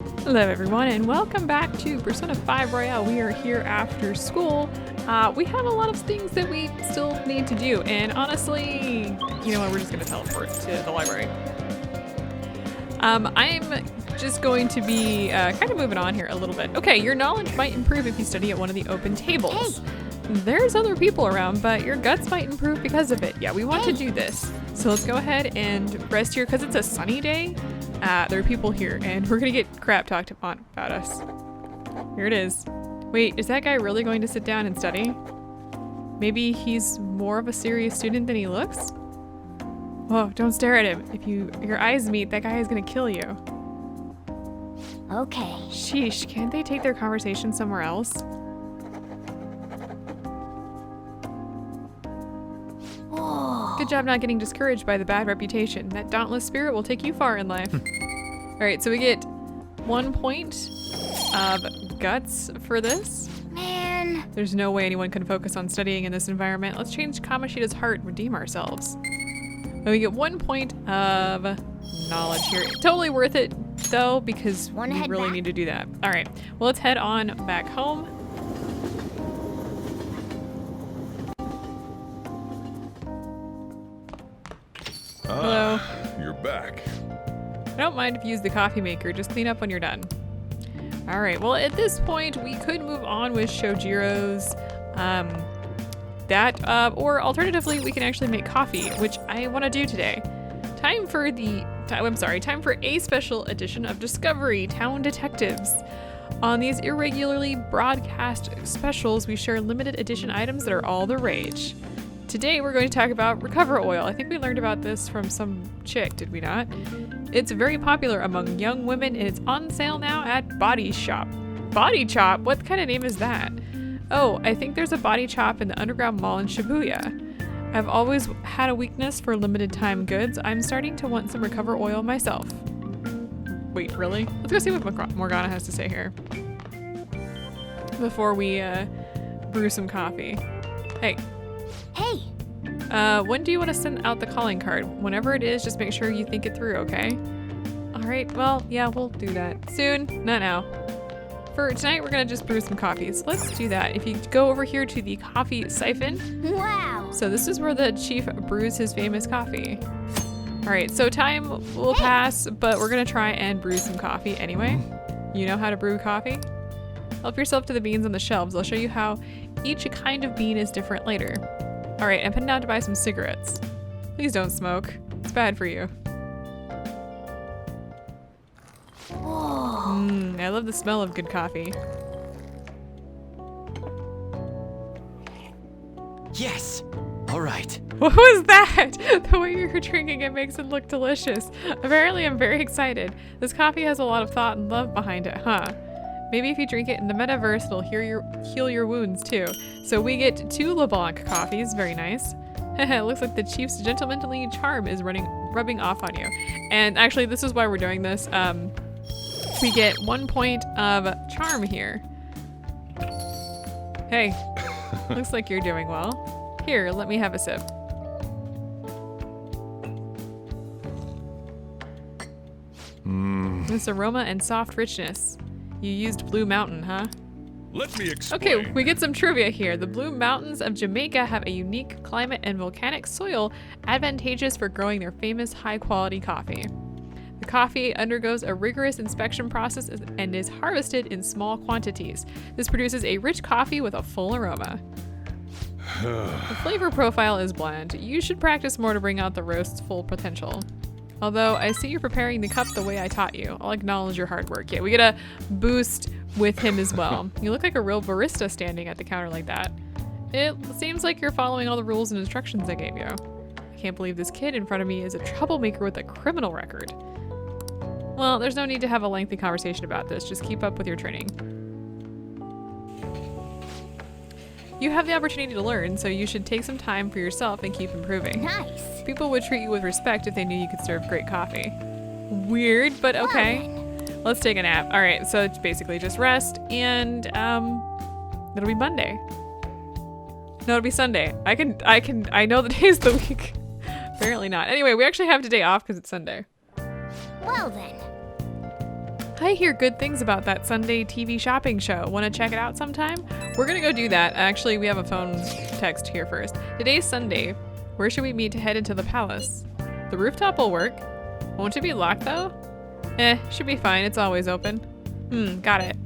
Hello everyone and welcome back to Persona 5 Royale. We are here after school. We have a lot of things that we still need to do, and honestly, you know what, we're just going to teleport to the library. I'm just going to be kind of moving on here a little bit. Okay, your knowledge might improve if you study at one of the open tables. Hey. There's other people around, but your guts might improve because of it. Yeah, we want to do this. So let's go ahead and rest here because it's a sunny day. There are people here, and we're gonna get crap talked on about us. Here it is. Wait, is that guy really going to sit down and study? Maybe he's more of a serious student than he looks? Whoa, don't stare at him. If your eyes meet, that guy is gonna kill you. Okay. Sheesh, can't they take their conversation somewhere else? Good job not getting discouraged by the bad reputation. That dauntless spirit will take you far in life. Alright, so we get 1 point of guts for this. Man. There's no way anyone can focus on studying in this environment. Let's change Kamoshida's heart and redeem ourselves. And we get 1 point of knowledge here. Totally worth it though, because we really need to do that. Alright, well let's head on back home. Hello. You're back. I don't mind if you use the coffee maker, just clean up when you're done. All right, well at this point we could move on with Shojiro's or alternatively we can actually make coffee, which I want to do today. Time for a special edition of Discovery Town Detectives. On these irregularly broadcast specials, we share limited edition items that are all the rage. Today we're going to talk about Recover Oil. I think we learned about this from some chick, did we not? It's very popular among young women and it's on sale now at Body Shop. Body Chop? What kind of name is that? Oh, I think there's a Body Chop in the Underground Mall in Shibuya. I've always had a weakness for limited time goods. I'm starting to want some Recover Oil myself. Wait, really? Let's go see what Morgana has to say here before we brew some coffee. Hey. Hey! When do you want to send out the calling card? Whenever it is, just make sure you think it through, okay? Alright, well, yeah, we'll do that. Soon, not now. For tonight, we're gonna just brew some coffee, so let's do that. If you go over here to the coffee siphon. Wow! So this is where the chief brews his famous coffee. Alright, so time will pass, but we're gonna try and brew some coffee anyway. You know how to brew coffee? Help yourself to the beans on the shelves. I'll show you how each kind of bean is different later. Alright, I'm heading out to buy some cigarettes. Please don't smoke. It's bad for you. I love the smell of good coffee. Yes! Alright. What was that? The way you're drinking it makes it look delicious. Apparently I'm very excited. This coffee has a lot of thought and love behind it, huh? Maybe if you drink it in the metaverse, it'll heal your wounds too. So we get 2 LeBlanc coffees, very nice. It looks like the chief's gentlemanly charm is rubbing off on you. And actually, this is why we're doing this. We get 1 point of charm here. Hey, looks like you're doing well. Here, let me have a sip. This aroma and soft richness. You used Blue Mountain, huh? Let me explain. Okay, we get some trivia here. The Blue Mountains of Jamaica have a unique climate and volcanic soil advantageous for growing their famous high-quality coffee. The coffee undergoes a rigorous inspection process and is harvested in small quantities. This produces a rich coffee with a full aroma. The flavor profile is bland. You should practice more to bring out the roast's full potential. Although I see you're preparing the cup the way I taught you. I'll acknowledge your hard work. Yeah, we get a boost with him as well. You look like a real barista standing at the counter like that. It seems like you're following all the rules and instructions I gave you. I can't believe this kid in front of me is a troublemaker with a criminal record. Well, there's no need to have a lengthy conversation about this. Just keep up with your training. You have the opportunity to learn, so you should take some time for yourself and keep improving. Nice. People would treat you with respect if they knew you could serve great coffee. Weird, but okay. Let's take a nap. All right, so it's basically just rest, and it'll be Monday. No, it'll be Sunday. I know the days of the week. Apparently not. Anyway, we actually have today off because it's Sunday. Well then. I hear good things about that Sunday TV shopping show. Want to check it out sometime? We're going to go do that. Actually, we have a phone text here first. Today's Sunday. Where should we meet to head into the palace? The rooftop will work. Won't it be locked though? Should be fine. It's always open. Got it.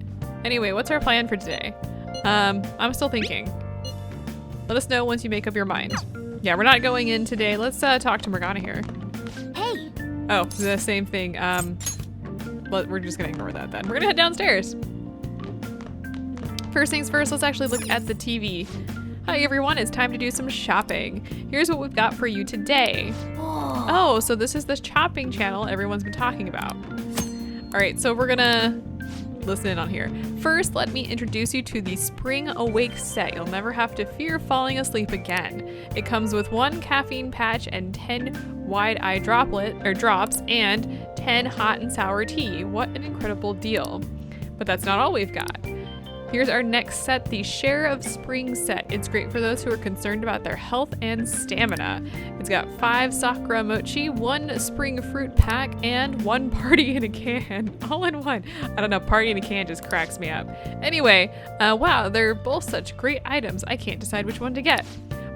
Anyway, what's our plan for today? I'm still thinking. Let us know once you make up your mind. Yeah, we're not going in today. Let's talk to Morgana here. Hey. Oh, the same thing. We're just gonna ignore that then. We're gonna head downstairs. First things first, let's actually look at the TV. Hi everyone, it's time to do some shopping. Here's what we've got for you today. Whoa. Oh, so this is the shopping channel everyone's been talking about. All right, so we're gonna listen in on here. First, let me introduce you to the Spring Awake set. You'll never have to fear falling asleep again. It comes with 1 caffeine patch and 10 wide-eye drops and 10 hot and sour tea. What an incredible deal. But that's not all we've got. Here's our next set, the Share of Spring set. It's great for those who are concerned about their health and stamina. It's got 5 sakura mochi, 1 spring fruit pack, and 1 party in a can. All in one. I don't know, party in a can just cracks me up. Anyway, wow, they're both such great items. I can't decide which one to get.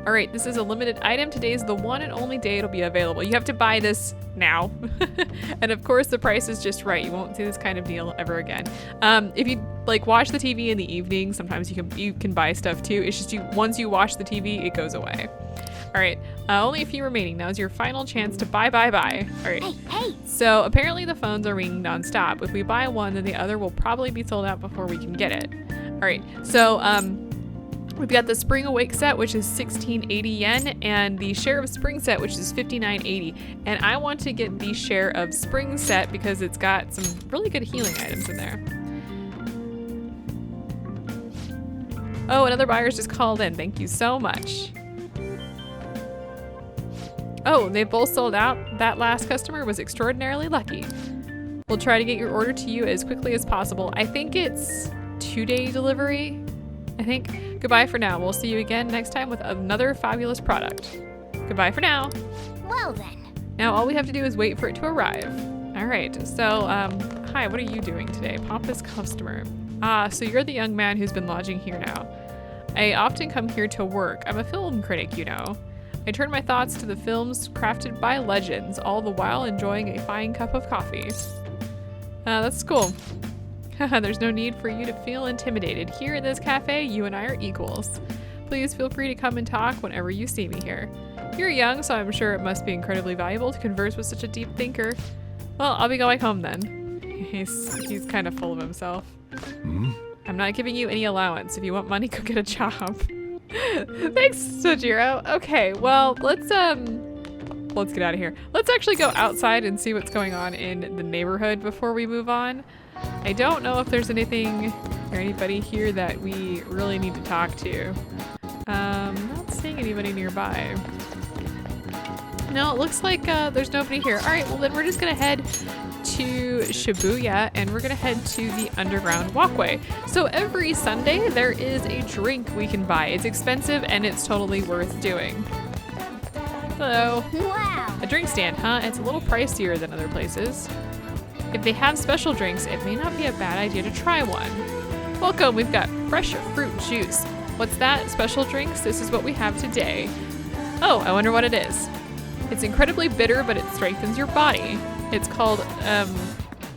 All right, this is a limited item. Today is the one and only day it'll be available. You have to buy this now. And of course, the price is just right. You won't see this kind of deal ever again. If you watch the TV in the evening, sometimes you can buy stuff too. It's just once you watch the TV, it goes away. All right, only a few remaining. Now is your final chance to buy. All right. Hey. So apparently the phones are ringing nonstop. If we buy one, then the other will probably be sold out before we can get it. All right, so we've got the Spring Awake set, which is 1680 yen, and the Share of Spring set, which is 5980. And I want to get the Share of Spring set because it's got some really good healing items in there. Oh, another buyer's just called in. Thank you so much. Oh, they both sold out. That last customer was extraordinarily lucky. We'll try to get your order to you as quickly as possible. I think it's 2-day delivery. I think. Goodbye for now. We'll see you again next time with another fabulous product. Goodbye for now. Well then. Now all we have to do is wait for it to arrive. All right, so hi, what are you doing today? Pompous customer. Ah, so you're the young man who's been lodging here now. I often come here to work. I'm a film critic, you know. I turn my thoughts to the films crafted by legends, all the while enjoying a fine cup of coffee. That's cool. There's no need for you to feel intimidated. Here in this cafe, you and I are equals. Please feel free to come and talk whenever you see me here. You're young, so I'm sure it must be incredibly valuable to converse with such a deep thinker. Well, I'll be going home then. He's kind of full of himself. I'm not giving you any allowance. If you want money, go get a job. Thanks, Sojiro. Okay, well, let's get out of here. Let's actually go outside and see what's going on in the neighborhood before we move on. I don't know if there's anything or anybody here that we really need to talk to. Not seeing anybody nearby. No, it looks like there's nobody here. All right, well then we're just gonna head to Shibuya and we're gonna head to the underground walkway. So every Sunday there is a drink we can buy. It's expensive and it's totally worth doing. Hello. Wow. A drink stand, huh? It's a little pricier than other places. If they have special drinks, it may not be a bad idea to try one. Welcome, we've got fresh fruit juice. What's that? Special drinks? This is what we have today. Oh, I wonder what it is. It's incredibly bitter, but it strengthens your body. It's called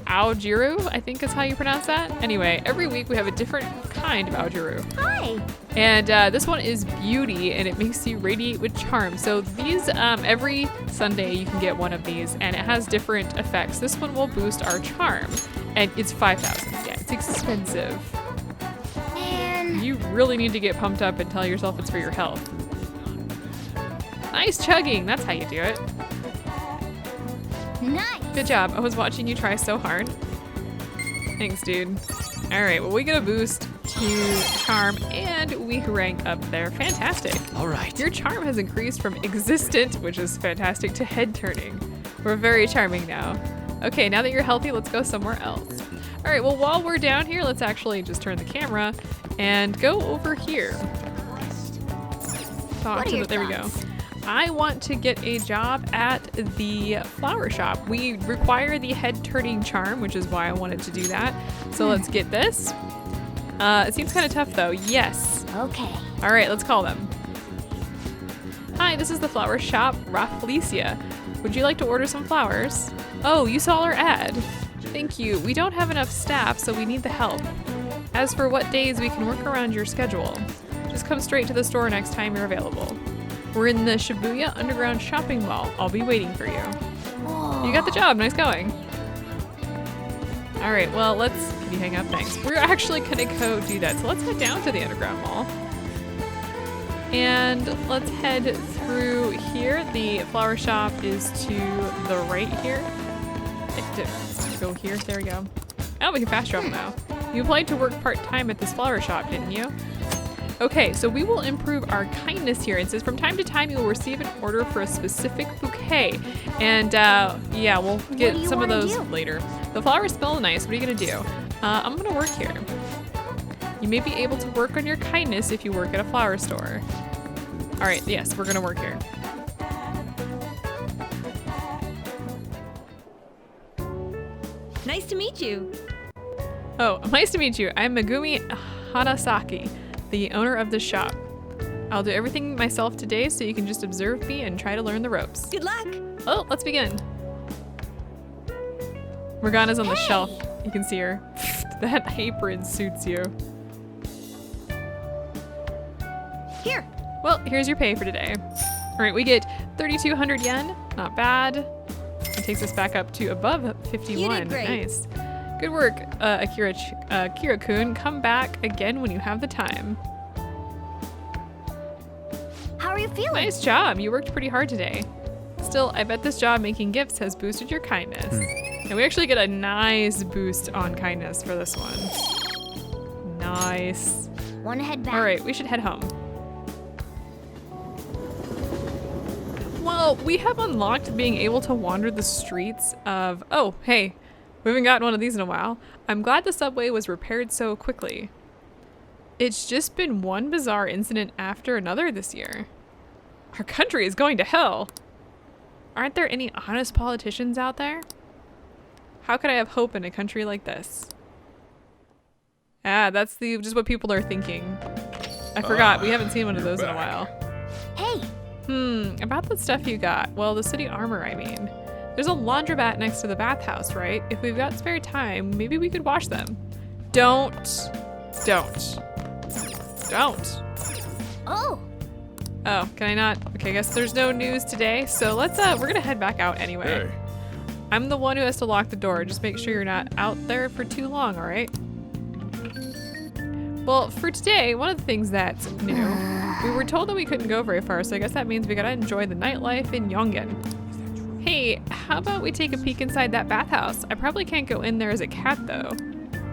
Aojiru, I think is how you pronounce that. Anyway, every week we have a different kind of Aojiru. Hi. And this one is beauty, and it makes you radiate with charm. So these, every Sunday you can get one of these, and it has different effects. This one will boost our charm, and it's 5,000. Yeah, it's expensive. And You really need to get pumped up and tell yourself it's for your health. Nice chugging, that's how you do it. nice. Good job, I was watching you try so hard. Thanks, dude. All right, well, we get a boost to charm and we rank up there. Fantastic. All right. Your charm has increased from existent, which is fantastic, to head turning. We're very charming now. Okay, now that you're healthy, let's go somewhere else. All right, well, while we're down here, let's actually just turn the camera and go over here. Talk What are to your there we go. thoughts? I want to get a job at the flower shop. We require the head turning charm, which is why I wanted to do that. So let's get this. It seems kind of tough though. Yes. Okay. All right, let's call them. Hi, this is the flower shop, Rafflesia. Would you like to order some flowers? Oh, you saw our ad. Thank you. We don't have enough staff, so we need the help. As for what days we can work around your schedule, just come straight to the store next time you're available. We're in the Shibuya Underground Shopping Mall. I'll be waiting for you. Whoa. You got the job. Nice going. All right, well, can you hang up? Thanks. We're actually gonna go do that. So let's head down to the Underground Mall. And let's head through here. The flower shop is to the right here. Go here, there we go. Oh, we can fast travel now. You applied to work part-time at this flower shop, didn't you? Okay, so we will improve our kindness here. It says from time to time you will receive an order for a specific bouquet. And yeah, we'll get some of those later. The flowers smell nice. What are you gonna do? I'm gonna work here. You may be able to work on your kindness if you work at a flower store. All right, yes, we're gonna work here. Nice to meet you. Oh, nice to meet you. I'm Megumi Hanasaki, the owner of the shop. I'll do everything myself today so you can just observe me and try to learn the ropes. Good luck. Oh, let's begin. Morgana's on the shelf. You can see her. That apron suits you. Here. Well, here's your pay for today. All right, we get 3,200 yen. Not bad. It takes us back up to above 51. You did great. Nice. Good work, Akira-kun. Come back again when you have the time. How are you feeling? Nice job. You worked pretty hard today. Still, I bet this job making gifts has boosted your kindness. And we actually get a nice boost on kindness for this one. Nice. Wanna head back? All right, we should head home. Well, we have unlocked being able to wander the streets of... Oh, hey. We haven't gotten one of these in a while. I'm glad the subway was repaired so quickly. It's just been one bizarre incident after another this year. Our country is going to hell. Aren't there any honest politicians out there? How could I have hope in a country like this? Ah, that's just what people are thinking. I forgot, we haven't seen one of those in a while. Hey. About the stuff you got. Well, the city armor, I mean. There's a laundromat next to the bathhouse, right? If we've got spare time, maybe we could wash them. Don't. Oh. Oh, can I not? Okay, I guess there's no news today. So let's, we're gonna head back out anyway. Hey, I'm the one who has to lock the door. Just make sure you're not out there for too long, all right? Well, for today, one of the things that's new, we were told that we couldn't go very far, so I guess that means we gotta enjoy the nightlife in Yongen. Hey, how about we take a peek inside that bathhouse? I probably can't go in there as a cat, though.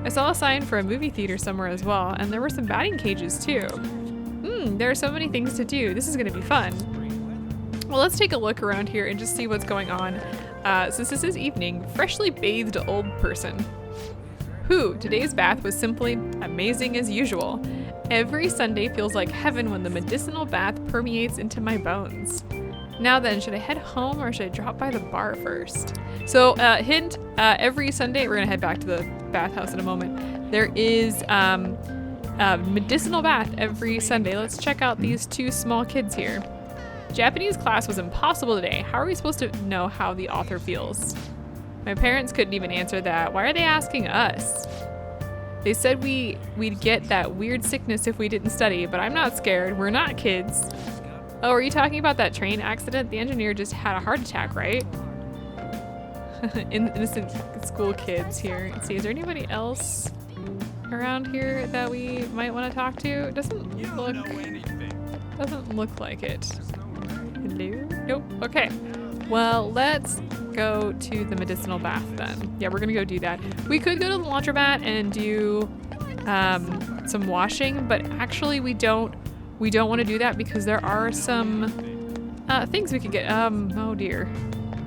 I saw a sign for a movie theater somewhere as well, and there were some batting cages, too. There are so many things to do. This is gonna be fun. Well, let's take a look around here and just see what's going on. Since this is evening, freshly bathed old person. Today's bath was simply amazing as usual. Every Sunday feels like heaven when the medicinal bath permeates into my bones. Now then, should I head home or should I drop by the bar first? So, hint, every Sunday, we're gonna head back to the bathhouse in a moment. There is a medicinal bath every Sunday. Let's check out these two small kids here. Japanese class was impossible today. How are we supposed to know how the author feels? My parents couldn't even answer that. Why are they asking us? They said we'd get that weird sickness if we didn't study, but I'm not scared. We're not kids. Oh, are you talking about that train accident? The engineer just had a heart attack, right? Innocent school kids here. Let's see, is there anybody else around here that we might want to talk to? Doesn't look like it. Hello? Nope. Okay. Well, let's go to the medicinal bath then. Yeah, we're gonna go do that. We could go to the laundromat and do some washing, but actually we don't want to do that because there are some things we could get. Oh dear.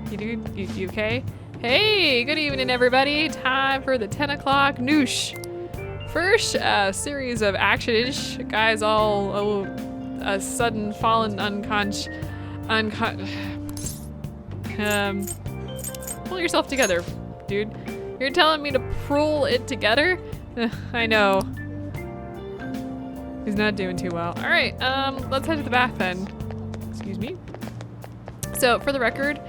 You okay? Hey, good evening everybody. Time for the 10 o'clock noosh. First series of action-ish. Guys all sudden fallen unconscious. Pull yourself together, dude. You're telling me to pull it together? I know. He's not doing too well. All right, let's head to the bath then. Excuse me. So for the record,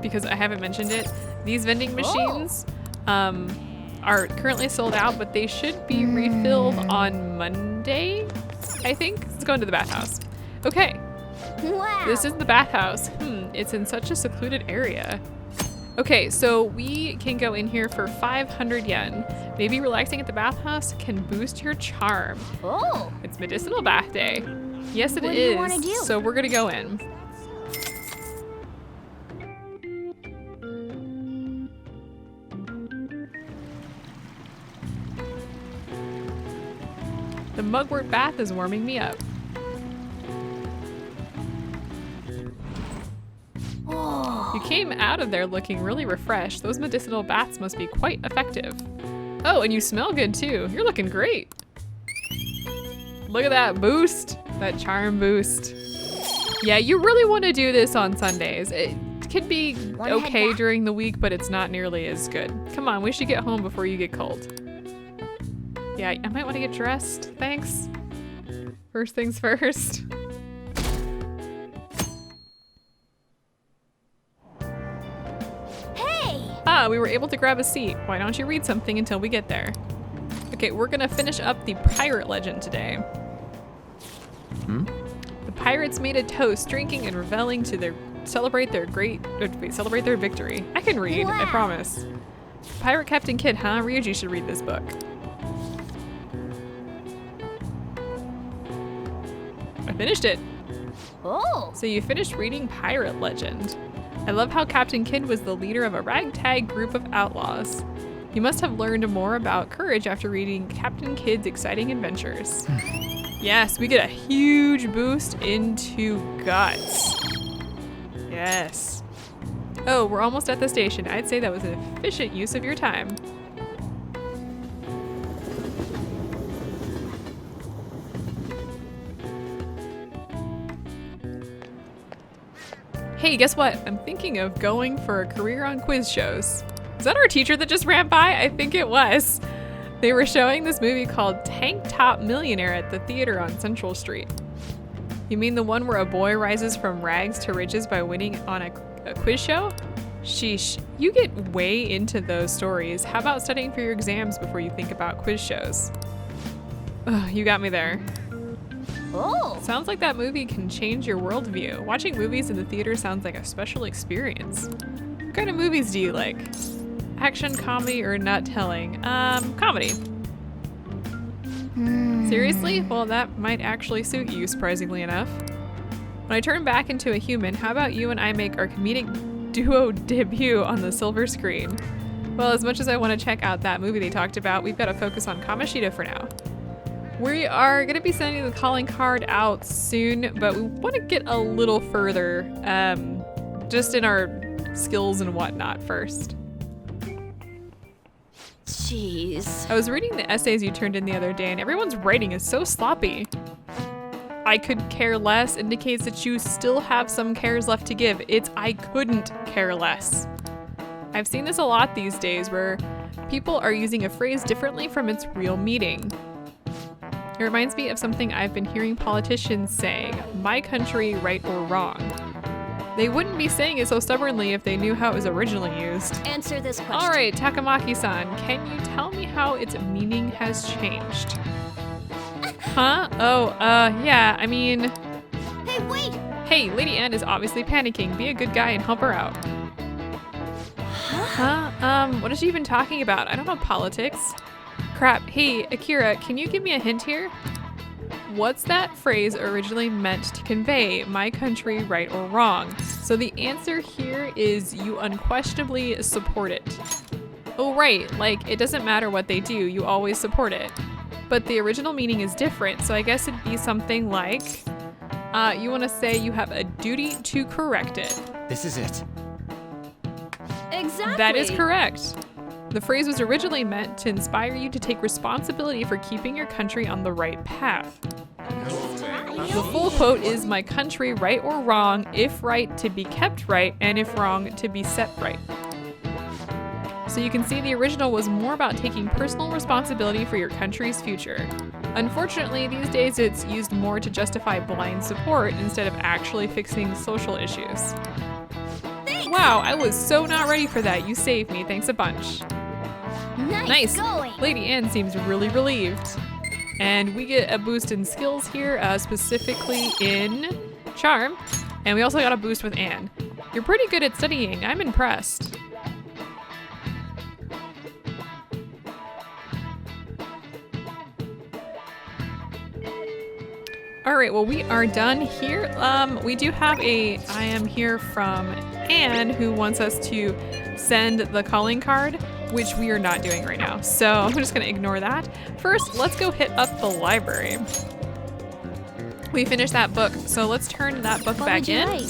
because I haven't mentioned it, these vending machines are currently sold out, but they should be refilled on Monday, I think. Let's go into the bathhouse. Okay. Wow. This is the bathhouse. It's in such a secluded area. Okay, so we can go in here for 500 yen. Maybe relaxing at the bathhouse can boost your charm. Oh. It's medicinal bath day. Yes, it is. What do you wanna do? So we're gonna go in. The mugwort bath is warming me up. Oh. You came out of there looking really refreshed. Those medicinal baths must be quite effective. Oh, and you smell good too. You're looking great. Look at that boost, that charm boost. Yeah, you really want to do this on Sundays. It can be Wanna head okay back? during the week, but it's not nearly as good. Come on, we should get home before you get cold. Yeah, I might want to get dressed. Thanks. First things first. Hey. Ah, we were able to grab a seat. Why don't you read something until we get there? Okay, we're gonna finish up the pirate legend today. The pirates made a toast, drinking and reveling to celebrate their victory. I can read, I Wow. promise. Pirate Captain Kidd, huh? Ryuji should read this book. I finished it. Oh. So you finished reading Pirate Legend. I love how Captain Kidd was the leader of a ragtag group of outlaws. You must have learned more about courage after reading Captain Kidd's exciting adventures. Yes, we get a huge boost into guts. Yes. Oh, we're almost at the station. I'd say that was an efficient use of your time. Hey, guess what? I'm thinking of going for a career on quiz shows. Is that our teacher that just ran by? I think it was. They were showing this movie called Tank Top Millionaire at the theater on Central Street. You mean the one where a boy rises from rags to riches by winning on a quiz show? Sheesh, you get way into those stories. How about studying for your exams before you think about quiz shows? Ugh, you got me there. Oh. Sounds like that movie can change your worldview. Watching movies in the theater sounds like a special experience. What kind of movies do you like? Action, comedy, or not telling? Comedy. Seriously? Well, that might actually suit you, surprisingly enough. When I turn back into a human, how about you and I make our comedic duo debut on the silver screen? Well, as much as I want to check out that movie they talked about, we've got to focus on Kamoshida for now. We are going to be sending the calling card out soon, but we want to get a little further, just in our skills and whatnot first. Jeez. I was reading the essays you turned in the other day, and everyone's writing is so sloppy. I could care less indicates that you still have some cares left to give. It's I couldn't care less. I've seen this a lot these days where people are using a phrase differently from its real meaning. It reminds me of something I've been hearing politicians saying, my country, right or wrong. They wouldn't be saying it so stubbornly if they knew how it was originally used. Answer this question. All right, Takamaki-san, can you tell me how its meaning has changed? Huh? Oh, yeah, I mean... Hey, wait. Hey, Lady Anne is obviously panicking. Be a good guy and help her out. Huh? What is she even talking about? I don't know politics. Crap. Hey, Akira, can you give me a hint here? What's that phrase originally meant to convey? My country, right or wrong? So the answer here is you unquestionably support it. Oh, right. Like, it doesn't matter what they do. You always support it. But the original meaning is different. So I guess it'd be something like, you want to say you have a duty to correct it. This is it. Exactly. That is correct. The phrase was originally meant to inspire you to take responsibility for keeping your country on the right path. Right. The full quote is, "My country, right or wrong, if right, to be kept right, and if wrong, to be set right." So you can see the original was more about taking personal responsibility for your country's future. Unfortunately, these days it's used more to justify blind support instead of actually fixing social issues. Thanks. Wow, I was so not ready for that. You saved me. Thanks a bunch. Nice going. Lady Anne seems really relieved. And we get a boost in skills here, specifically in charm. And we also got a boost with Anne. You're pretty good at studying. I'm impressed. All right, well, we are done here. We do have a I am here from Anne who wants us to send the calling card, which we are not doing right now. So I'm just gonna ignore that. First, let's go hit up the library. We finished that book, so let's turn that book back in. Like?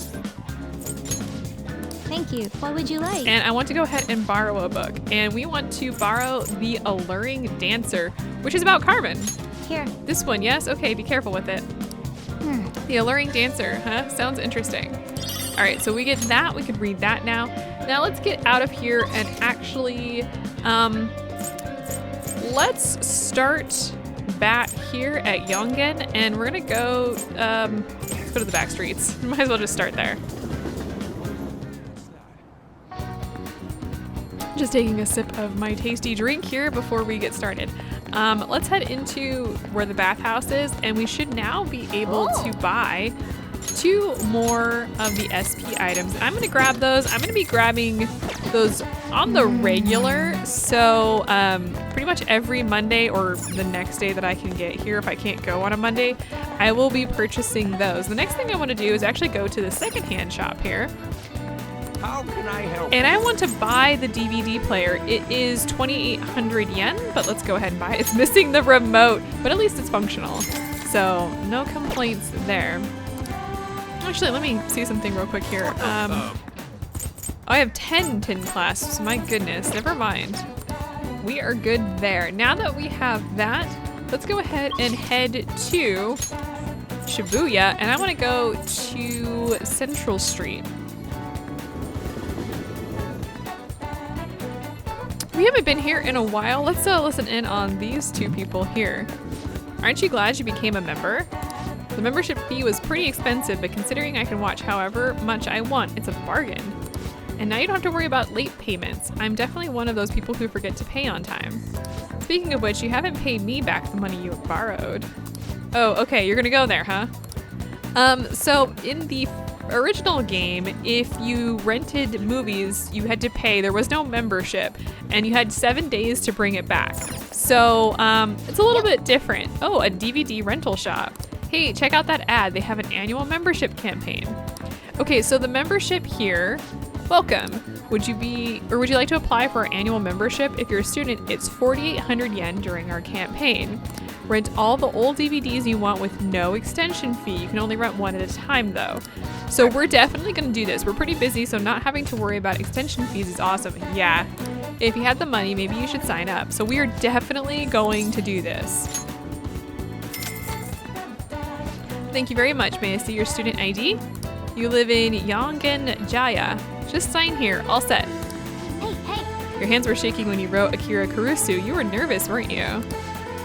Thank you. What would you like? And I want to go ahead and borrow a book. And we want to borrow The Alluring Dancer, which is about Carmen. Here. This one, yes? Okay, be careful with it. The Alluring Dancer, huh? Sounds interesting. All right, so we get that. We could read that now. Now let's get out of here and actually, let's start back here at Yongen, and we're gonna go, let's go to the back streets. Might as well just start there. Just taking a sip of my tasty drink here before we get started. Let's head into where the bathhouse is, and we should now be able to buy 2 more of the SP items. I'm gonna grab those. I'm gonna be grabbing those on the regular, so pretty much every Monday or the next day that I can get here, if I can't go on a Monday, I will be purchasing those. The next thing I want to do is actually go to the secondhand shop here. How can I help? And I want to buy the DVD player. It is 2,800 yen, but let's go ahead and buy it. It's missing the remote, but at least it's functional. So no complaints there. Actually, let me see something real quick here. I have 10 tin clasps. My goodness, never mind. We are good there. Now that we have that, let's go ahead and head to Shibuya, and I want to go to Central Street. We haven't been here in a while. Let's listen in on these 2 people here. Aren't you glad you became a member? The membership fee was pretty expensive, but considering I can watch however much I want, it's a bargain. And now you don't have to worry about late payments. I'm definitely one of those people who forget to pay on time. Speaking of which, you haven't paid me back the money you borrowed. Oh, okay, you're gonna go there, huh? So in the original game, if you rented movies, you had to pay. There was no membership, and you had 7 days to bring it back. So it's a little bit different. Oh, a DVD rental shop. Hey, check out that ad. They have an annual membership campaign. Okay, so the membership here, welcome. Would you like to apply for our annual membership? If you're a student, it's 4,800 yen during our campaign. Rent all the old DVDs you want with no extension fee. You can only rent one at a time though. So we're definitely gonna do this. We're pretty busy, so not having to worry about extension fees is awesome. Yeah, if you had the money, maybe you should sign up. So we are definitely going to do this. Thank you very much. May I see your student ID? You live in Yongen Jaya. Just sign here, all set. Hey. Your hands were shaking when you wrote Akira Kurusu. You were nervous, weren't you?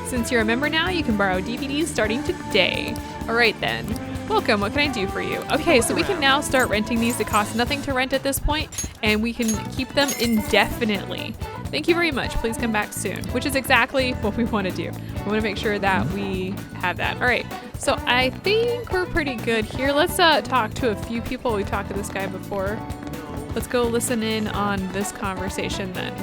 Since you're a member now, you can borrow DVDs starting today. All right then. Welcome, what can I do for you? Okay, so we can now start renting these. It costs nothing to rent at this point, and we can keep them indefinitely. Thank you very much. Please come back soon, which is exactly what we want to do. We want to make sure that we have that. All right, so I think we're pretty good here. Let's talk to a few people. We talked to this guy before. Let's go listen in on this conversation then.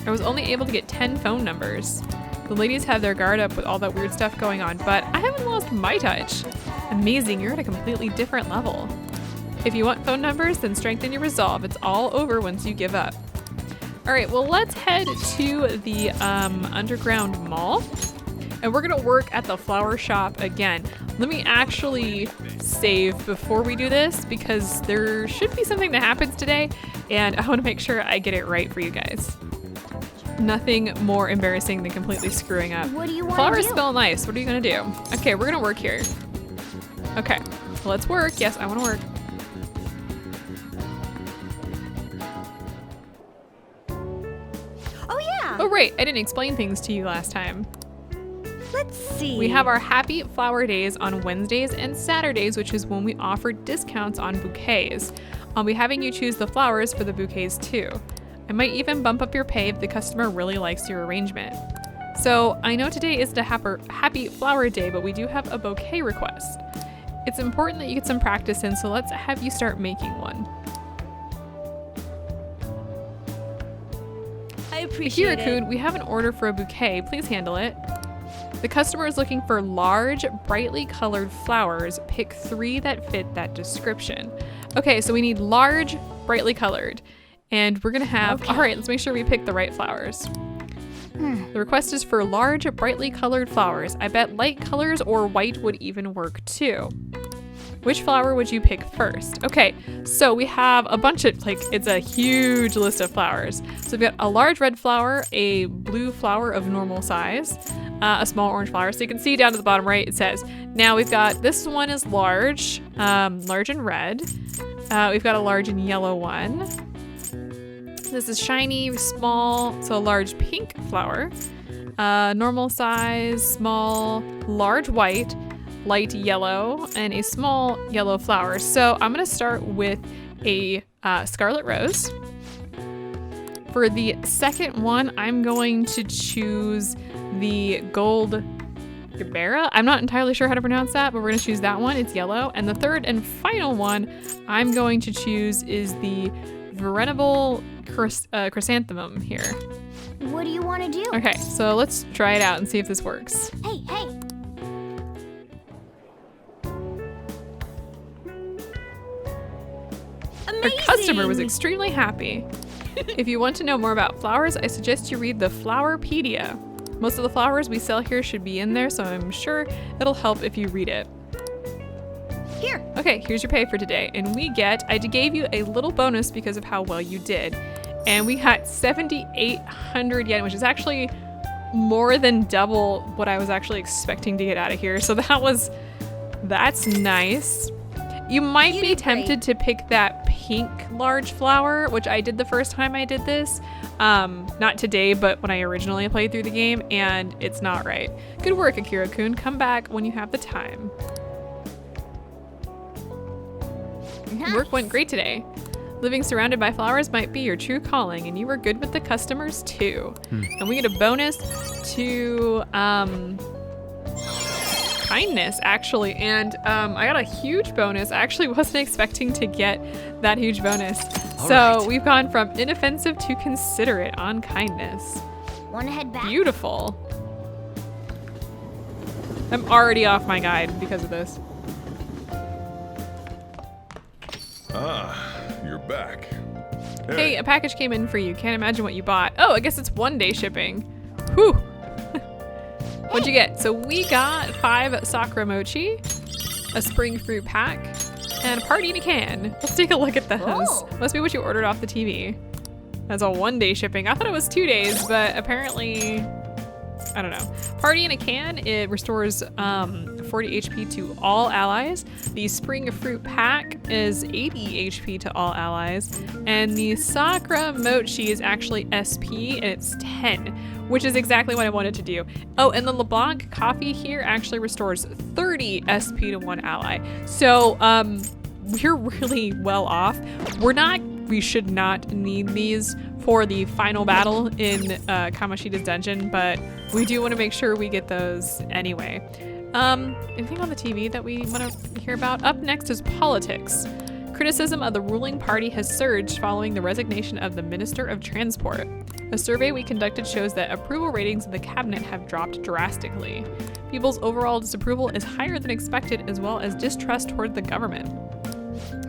I was only able to get 10 phone numbers. The ladies have their guard up with all that weird stuff going on, but I haven't lost my touch. Amazing, you're at a completely different level. If you want phone numbers, then strengthen your resolve. It's all over once you give up. All right, well, let's head to the underground mall, and we're gonna work at the flower shop again. Let me actually save before we do this, because there should be something that happens today, and I wanna make sure I get it right for you guys. nothing more embarrassing than completely screwing up. What do you want Flowers to do? smell nice. What are you gonna do? Okay, we're gonna work here. Okay, well, let's work. Yes, I wanna work. Oh, yeah. Oh, right, I didn't explain things to you last time. Let's see. We have our Happy Flower Days on Wednesdays and Saturdays, which is when we offer discounts on bouquets. I'll be having you choose the flowers for the bouquets too. I might even bump up your pay if the customer really likes your arrangement. So I know today isn't a Happy Flower Day, but we do have a bouquet request. It's important that you get some practice in, so let's have you start making one. I appreciate it. Akira-kun, we have an order for a bouquet. Please handle it. The customer is looking for large, brightly colored flowers. Pick 3 that fit that description. Okay, so we need large, brightly colored. And we're gonna have, all right, let's make sure we pick the right flowers. The request is for large, brightly colored flowers. I bet light colors or white would even work too. Which flower would you pick first? Okay, so we have a bunch of, like, it's a huge list of flowers. So we've got a large red flower, a blue flower of normal size, a small orange flower. So you can see down to the bottom right, it says, now we've got, this one is large, large and red. We've got a large and yellow one. This is shiny, small, so a large pink flower. Normal size, small, large white, light yellow, and a small yellow flower. So I'm gonna start with a scarlet rose. For the second one, I'm going to choose the gold Gabera. I'm not entirely sure how to pronounce that, but we're gonna choose that one. It's yellow. And the third and final one I'm going to choose is the venerable chrysanthemum here. What do you want to do? Okay, so let's try it out and see if this works. Hey, hey. Our Amazing. customer was extremely happy. If you want to know more about flowers, I suggest you read the Flowerpedia. Most of the flowers we sell here should be in there, so I'm sure it'll help if you read it. Here. Okay, here's your pay for today. And I gave you a little bonus because of how well you did. And we got 7,800 yen, which is actually more than double what I was actually expecting to get out of here. So that's nice. You might be tempted to pick that pink large flower, which I did the first time I did this. Not today, but when I originally played through the game, and it's not right. Good work, Akira-kun. Come back when you have the time. Nice. Work went great today. Living surrounded by flowers might be your true calling, and you were good with the customers too. And we get a bonus to kindness, actually. And I got a huge bonus. I actually wasn't expecting to get that huge bonus. So we've gone from inoffensive to considerate on kindness. Want to head back? Beautiful. I'm already off my guide because of this. Ah, you're back. Hey, a package came in for you. Can't imagine what you bought. Oh, I guess it's 1-day shipping. Whew. What'd you get? So we got 5 sakura mochi, a spring fruit pack, and a party in a can. Let's take a look at those. Oh. Must be what you ordered off the TV. That's a 1-day shipping. I thought it was 2 days, but apparently, I don't know. Party in a can, it restores 40 HP to all allies. The spring fruit pack is 80 HP to all allies. And the sakura mochi is actually SP, and it's 10, which is exactly what I wanted to do. Oh, and the LeBlanc coffee here actually restores 30 SP to 1 ally. So we're really well off. We should not need these for the final battle in Kamoshida's dungeon, but we do want to make sure we get those anyway. Anything on the TV that we want to hear about? Up next is politics. Criticism of the ruling party has surged following the resignation of the Minister of Transport. A survey we conducted shows that approval ratings of the cabinet have dropped drastically. People's overall disapproval is higher than expected, as well as distrust toward the government.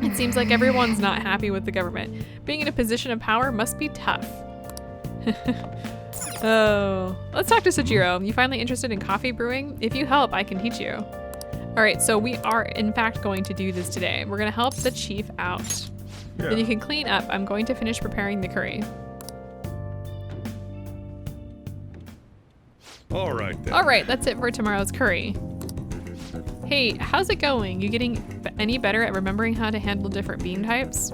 It seems like everyone's not happy with the government. Being in a position of power must be tough. Oh, let's talk to Sojiro. You finally interested in coffee brewing? If you help, I can teach you. All right, so we are in fact going to do this today. We're gonna help the chief out. Then you can clean up. I'm going to finish preparing the curry. All right then. All right, that's it for tomorrow's curry. Hey, how's it going? You getting any better at remembering how to handle different bean types?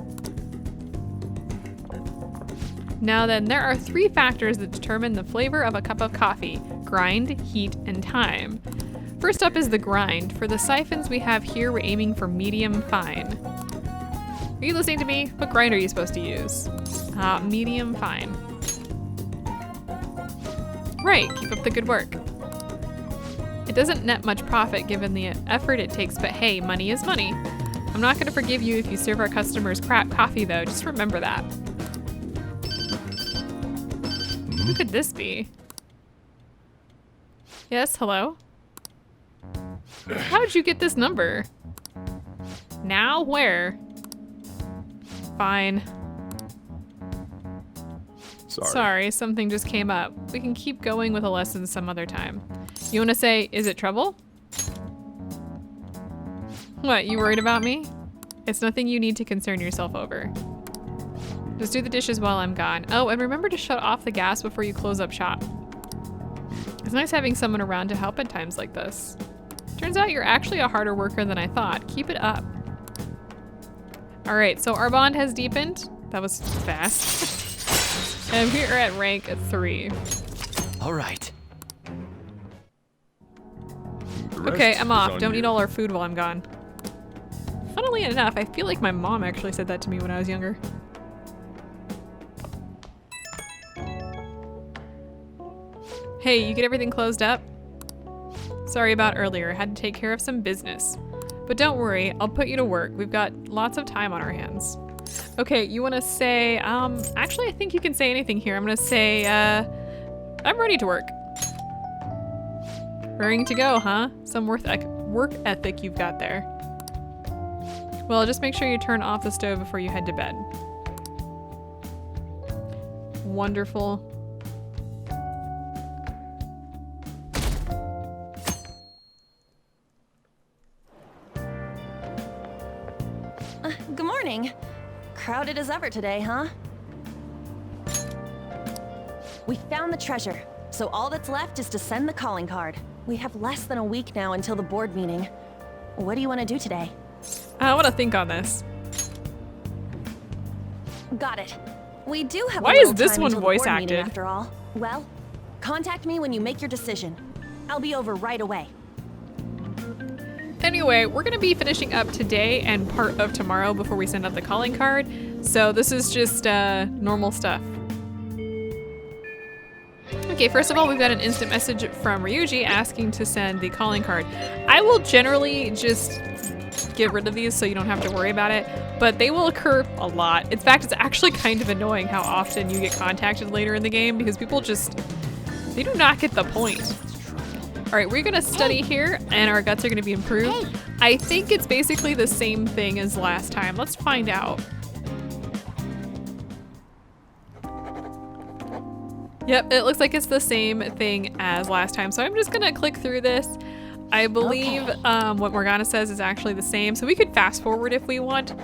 Now then, there are 3 factors that determine the flavor of a cup of coffee: grind, heat, and time. First up is the grind. For the siphons we have here, we're aiming for medium fine. Are you listening to me? What grind are you supposed to use? Medium fine. Right, keep up the good work. It doesn't net much profit given the effort it takes, but hey, money is money. I'm not gonna forgive you if you serve our customers crap coffee though, just remember that. Who could this be? Yes, hello? How'd you get this number? Now, where? Fine. Sorry, something just came up. We can keep going with a lesson some other time. You wanna say, is it trouble? What, you worried about me? It's nothing you need to concern yourself over. Just do the dishes while I'm gone. Oh, and remember to shut off the gas before you close up shop. It's nice having someone around to help at times like this. Turns out you're actually a harder worker than I thought. Keep it up. All right, so our bond has deepened. That was fast. And we are at rank 3. All right. Okay, I'm off. Don't eat all our food while I'm gone. Funnily enough, I feel like my mom actually said that to me when I was younger. Hey, you get everything closed up? Sorry about earlier, had to take care of some business. But don't worry, I'll put you to work. We've got lots of time on our hands. Okay, you wanna say, actually I think you can say anything here. I'm gonna say, I'm ready to work. Raring to go, huh? Some work ethic you've got there. Well, just make sure you turn off the stove before you head to bed. Wonderful. Good morning. Crowded as ever today, huh? We found the treasure, so all that's left is to send the calling card. We have less than a week now until the board meeting. What do you want to do today? I want to think on this. Got it. We do have Why a little is this time one until the voice board meeting acted? after all. Well, contact me when you make your decision. I'll be over right away. Anyway, we're gonna be finishing up today and part of tomorrow before we send out the calling card. So this is just normal stuff. Okay, first of all, we've got an instant message from Ryuji asking to send the calling card. I will generally just get rid of these so you don't have to worry about it, but they will occur a lot. In fact, it's actually kind of annoying how often you get contacted later in the game because people just, they do not get the point. All right, we're gonna study here and our guts are gonna be improved. I think it's basically the same thing as last time. Let's find out. Yep, it looks like it's the same thing as last time. So I'm just gonna click through this. I believe what Morgana says is actually the same. So we could fast forward if we want.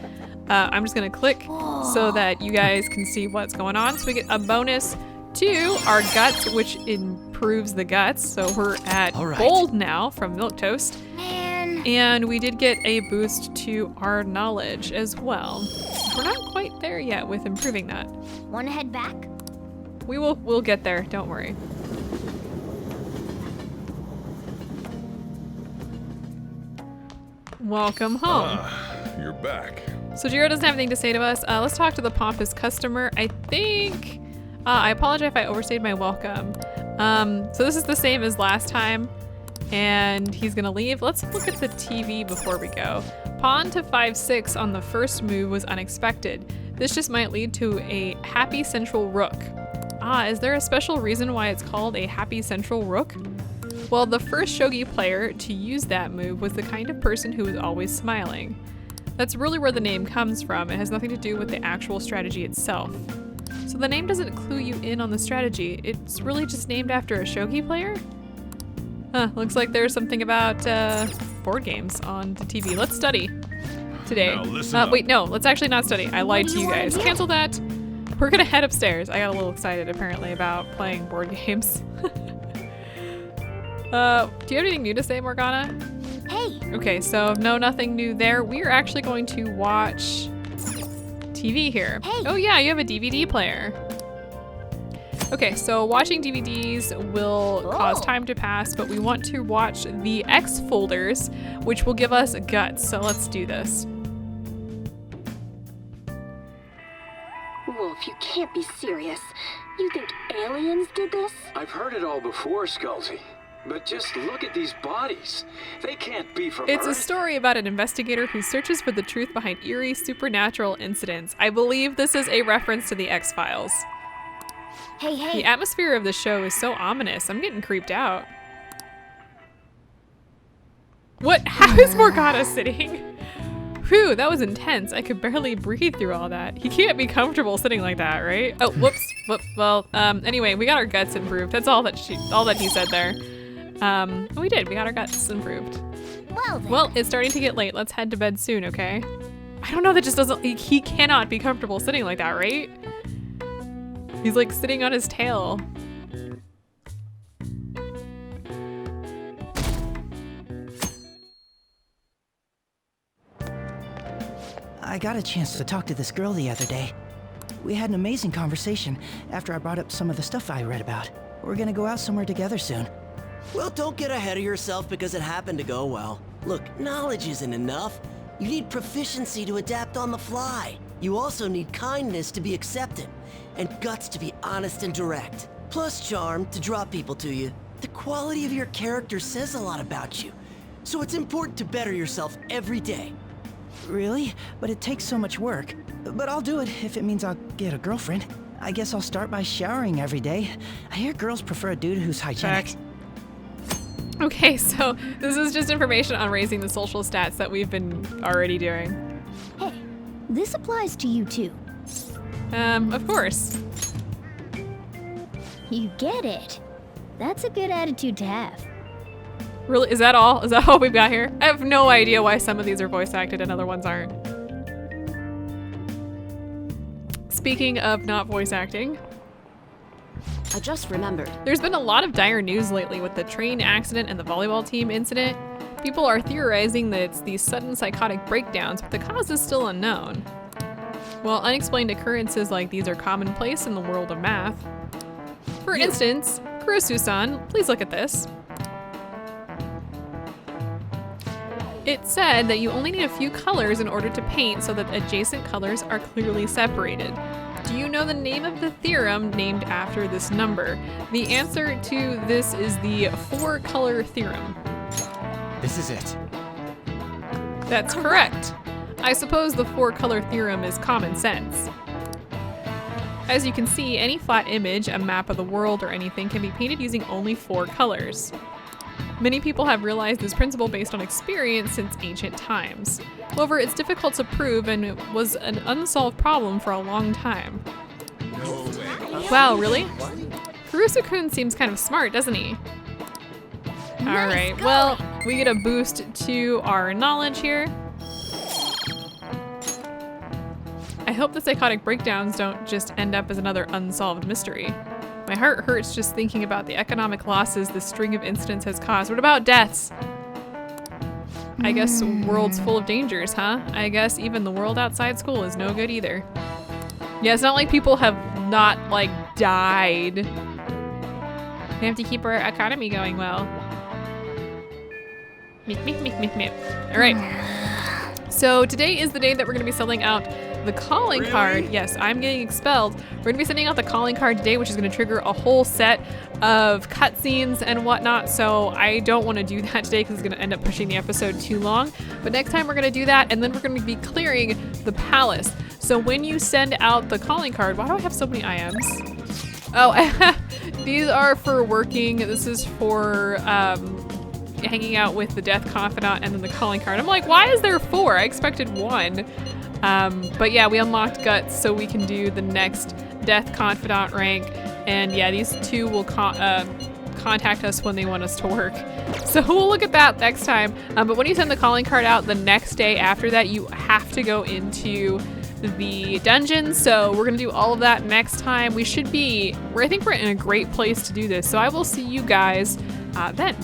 I'm just gonna click so that you guys can see what's going on. So we get a bonus to our guts, which improves the guts. So we're at gold now from Milk Toast. Man. And we did get a boost to our knowledge as well. We're not quite there yet with improving that. Wanna head back? We'll get there, don't worry. Welcome home. You're back. So Jiro doesn't have anything to say to us. Let's talk to the pompous customer. I think, I apologize if I overstayed my welcome. So this is the same as last time and he's gonna leave. Let's look at the TV before we go. Pawn to 5-6 on the first move was unexpected. This just might lead to a happy central rook. Is there a special reason why it's called a happy central rook? Well, the first shogi player to use that move was the kind of person who was always smiling. That's really where the name comes from. It has nothing to do with the actual strategy itself. So the name doesn't clue you in on the strategy. It's really just named after a shogi player? Looks like there's something about board games on the TV. Let's study today. Now listen up. Wait, no, let's actually not study. I lied to you guys. Cancel that. We're gonna head upstairs. I got a little excited apparently about playing board games. Do you have anything new to say, Morgana? Hey, Okay, so no, nothing new there. We are actually going to watch TV here. Hey. Oh yeah, you have a DVD player. Okay, so watching DVDs will cause time to pass, but we want to watch the X folders, which will give us guts. So let's do this. Wolf, you can't be serious. You think aliens did this? I've heard it all before, Sculty. But just look at these bodies. They can't be from It's a Earth. story about an investigator who searches for the truth behind eerie supernatural incidents. I believe this is a reference to the X-Files. hey, The hey. atmosphere of the show is so ominous. I'm getting creeped out. What? How is Morgana sitting? Whew, that was intense. I could barely breathe through all that. He can't be comfortable sitting like that, right? Oh, whoops. Well, anyway, we got our guts improved. That's all that he said there. We did. We got our guts improved. Well then. Well, it's starting to get late. Let's head to bed soon, okay? I don't know, that just doesn't, he cannot be comfortable sitting like that, right? He's like sitting on his tail. I got a chance to talk to this girl the other day. We had an amazing conversation after I brought up some of the stuff I read about. We're gonna go out somewhere together soon. Well, don't get ahead of yourself because it happened to go well. Look, knowledge isn't enough. You need proficiency to adapt on the fly. You also need kindness to be accepted, and guts to be honest and direct. Plus charm to draw people to you. The quality of your character says a lot about you. So it's important to better yourself every day. Really? But it takes so much work. But I'll do it if it means I'll get a girlfriend. I guess I'll start by showering every day. I hear girls prefer a dude who's hygienic. Okay, so this is just information on raising the social stats that we've been already doing. Hey, this applies to you too. Of course. You get it. That's a good attitude to have. Really, is that all? Is that all we've got here? I have no idea why some of these are voice acted and other ones aren't. Speaking of not voice acting, I just remembered. there's been a lot of dire news lately with the train accident and the volleyball team incident. People are theorizing that it's these sudden psychotic breakdowns, but the cause is still unknown. While unexplained occurrences like these are commonplace in the world of math. For instance, Kurosu-san, please look at this. It said that you only need a few colors in order to paint so that adjacent colors are clearly separated. Do you know the name of the theorem named after this number? The answer to this is the 4-color theorem. This is it. That's correct. I suppose the 4-color theorem is common sense. As you can see, any flat image, a map of the world, or anything can be painted using only 4 colors. Many people have realized this principle based on experience since ancient times. However, it's difficult to prove and it was an unsolved problem for a long time. Wow, really? Kurusu-kun seems kind of smart, doesn't he? Alright, well, we get a boost to our knowledge here. I hope the psychotic breakdowns don't just end up as another unsolved mystery. My heart hurts just thinking about the economic losses this string of incidents has caused. What about deaths? I guess world's full of dangers, huh? I guess even the world outside school is no good either. Yeah, it's not like people have not, like, died. We have to keep our economy going well. All right. So today is the day that we're going to be selling out the calling card. Yes, I'm getting expelled. We're going to be sending out the calling card today, which is going to trigger a whole set of cutscenes and whatnot. So I don't want to do that today because it's going to end up pushing the episode too long. But next time we're going to do that, and then we're going to be clearing the palace. So when you send out the calling card, why do I have so many IMs? Oh, these are for working. This is for hanging out with the death confidant and then the calling card. I'm like, why is there 4? I expected 1. But yeah, we unlocked guts so we can do the next death confidant rank. And yeah, these 2 will contact us when they want us to work. So we'll look at that next time. But when you send the calling card out the next day after that, you have to go into the dungeon. So we're gonna do all of that next time. I think we're in a great place to do this. So I will see you guys then.